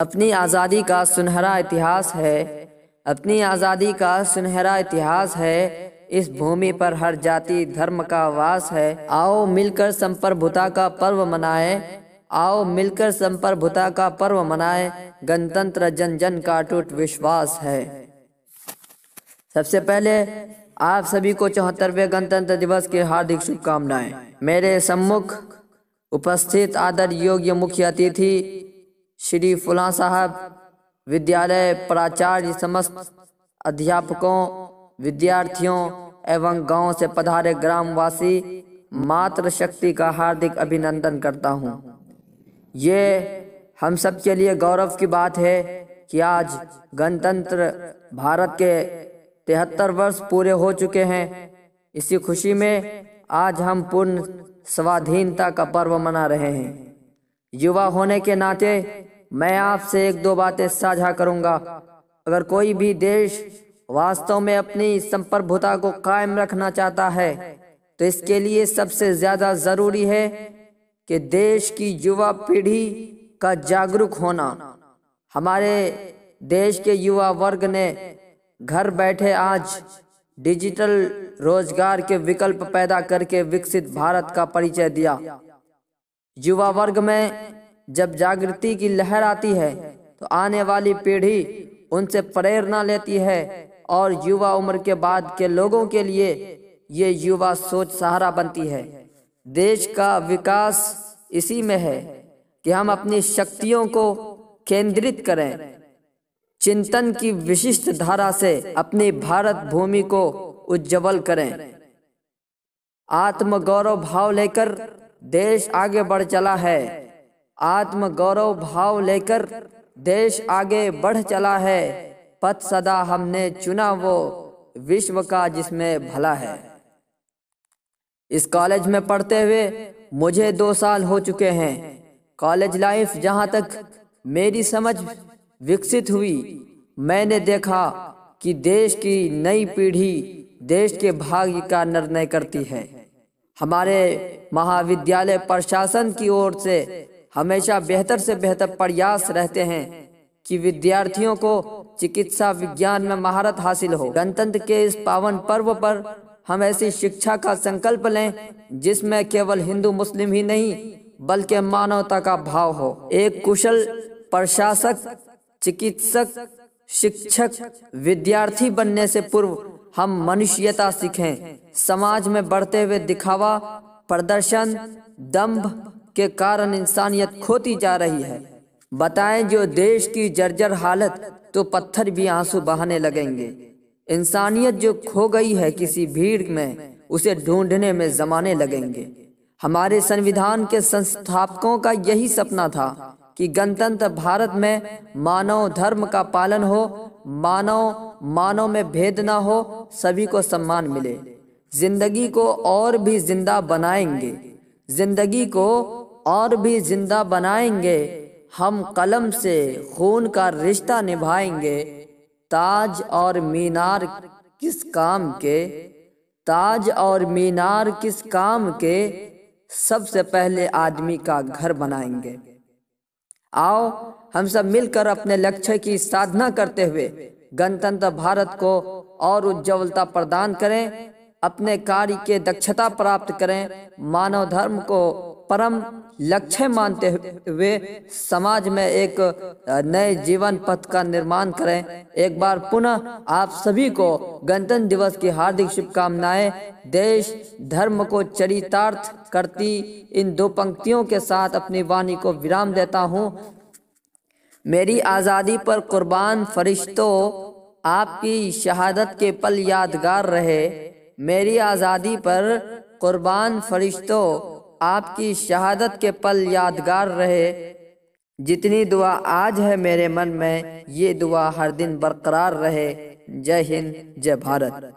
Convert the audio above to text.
अपनी आज़ादी का सुनहरा इतिहास है, अपनी आज़ादी का सुनहरा इतिहास है। इस भूमि पर हर जाति धर्म का वास है। आओ मिलकर संप्रभुता का पर्व मनाए, आओ मिलकर संप्रभुता का पर्व मनाए। गणतंत्र जन जन का अटूट विश्वास है। सबसे पहले आप सभी को 74वें गणतंत्र दिवस की हार्दिक शुभकामनाएं। मेरे सम्मुख उपस्थित आदर योग्य मुख्य अतिथि श्री फुला साहब, विद्यालय प्राचार्य, समस्त अध्यापकों, विद्यार्थियों एवं गांव से पधारे ग्रामवासी, मातृशक्ति का हार्दिक अभिनंदन करता हूं। ये हम सब के लिए गौरव की बात है कि आज गणतंत्र भारत के 73 वर्ष पूरे हो चुके हैं। इसी खुशी में आज हम पूर्ण स्वाधीनता का पर्व मना रहे हैं। युवा होने के नाते मैं आपसे एक दो बातें साझा करूंगा। अगर कोई भी देश वास्तव में अपनी संप्रभुता को कायम रखना चाहता है तो इसके लिए सबसे ज्यादा जरूरी है कि देश की युवा पीढ़ी का जागरूक होना। हमारे देश के युवा वर्ग ने घर बैठे आज डिजिटल रोजगार के विकल्प पैदा करके विकसित भारत का परिचय दिया। युवा वर्ग में जब जागृति की लहर आती है तो आने वाली पीढ़ी उनसे प्रेरणा लेती है और युवा उम्र के बाद के लोगों के लिए ये युवा सोच सहारा बनती है। देश का विकास इसी में है कि हम अपनी शक्तियों को केंद्रित करें, चिंतन की विशिष्ट धारा से अपनी भारत भूमि को उज्जवल करें। आत्मगौरव भाव लेकर देश आगे बढ़ चला है, आत्मगौरव भाव लेकर देश आगे बढ़ चला है। पथ सदा हमने चुना वो विश्व का जिसमें भला है। इस कॉलेज में पढ़ते हुए मुझे 2 साल हो चुके हैं। कॉलेज लाइफ जहां तक मेरी समझ विकसित हुई, मैंने देखा कि देश की नई पीढ़ी देश के भाग्य का निर्णय करती है। हमारे महाविद्यालय प्रशासन की ओर से हमेशा बेहतर से बेहतर प्रयास रहते हैं कि विद्यार्थियों को चिकित्सा विज्ञान में महारत हासिल हो। गणतंत्र के इस पावन पर्व पर हम ऐसी शिक्षा का संकल्प लें जिसमें केवल हिंदू मुस्लिम ही नहीं बल्कि मानवता का भाव हो। एक कुशल प्रशासक, चिकित्सक, शिक्षक, विद्यार्थी बनने से पूर्व हम मनुष्यता सीखें। समाज में बढ़ते हुए दिखावा, प्रदर्शन, दंभ के कारण इंसानियत खोती जा रही है। बताएं जो देश की जर्जर हालत तो पत्थर भी आंसू बहाने लगेंगे। इंसानियत जो खो गई है किसी भीड़ में, उसे ढूंढने में जमाने लगेंगे। हमारे संविधान के संस्थापकों का यही सपना था कि गणतंत्र भारत में मानव धर्म का पालन हो, मानव में भेद ना हो, सभी को सम्मान मिले। जिंदगी को और भी जिंदा बनाएंगे, जिंदगी को और भी जिंदा बनाएंगे। हम कलम से खून का रिश्ता निभाएंगे। ताज और मीनार किस काम के, ताज और मीनार किस काम के, सबसे पहले आदमी का घर बनाएंगे। आओ हम सब मिलकर अपने लक्ष्य की साधना करते हुए गणतंत्र भारत को और उज्ज्वलता प्रदान करें, अपने कार्य के दक्षता प्राप्त करें, मानव धर्म को परम लक्ष्य मानते हुए समाज में एक नए जीवन पथ का निर्माण करें। एक बार पुनः आप सभी को गणतंत्र दिवस की हार्दिक शुभकामनाएं। देश धर्म को चरितार्थ करती इन 2 पंक्तियों के साथ अपनी वाणी को विराम देता हूं। मेरी आज़ादी पर कुर्बान फरिश्तों, आपकी शहादत के पल यादगार रहे। मेरी आज़ादी पर कुर्बान फरिश्तों, आपकी शहादत के पल यादगार रहे। जितनी दुआ आज है मेरे मन में, ये दुआ हर दिन बरकरार रहे। जय हिंद, जय भारत।